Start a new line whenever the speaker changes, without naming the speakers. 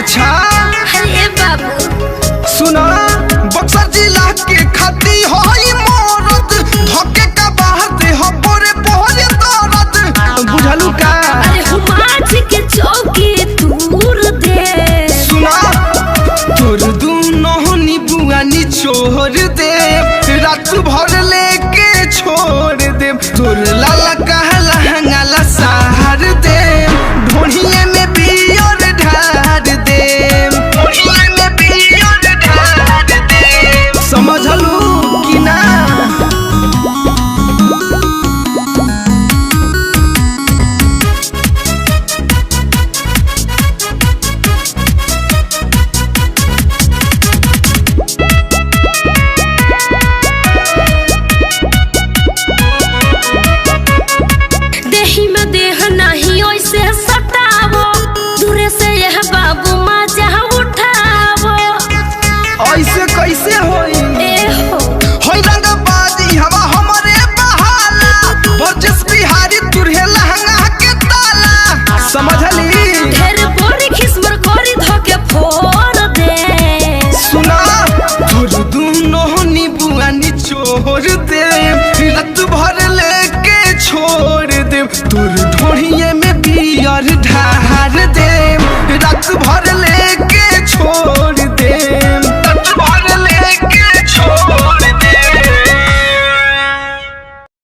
अच्छा
अरे बाबू
सुना, बक्सर जिला के खाती होई मोरत, धोके का बाहर दे हो पोरे पोरे दर्द। बुझलू का?
अरे हुमाच के चौकी दूर दे।
सुना, तोर दोनों नीबुआ निचोड़ दे, रात भर लेके छोड़ दे, तोर लाला का लहंगा ला सहार दे, ढोढ़िए में बियर ढार दे, ढोढ़िए में बियर ढार दे। समझलू कि ना?
देही में देह नहीं ओइसे सतावो, दूरे से यह बाबू मजा उठावो।
ऐसे कैसे होई?
ए हो
होई रंगबाजी हवा हमरे बहाला, बरजस बिहारी तुरहे लहंगा के ताला। समझली?
ढेर बोरी खिस्मर कोरी धोके फोड़ दे।
सुना, तोर दोनों नीबुआ निचोड़ दे, रत भर लेके छोड़ दे, तोर ढोढ़िए में बियर ढार दे, रत भर लेके छोड़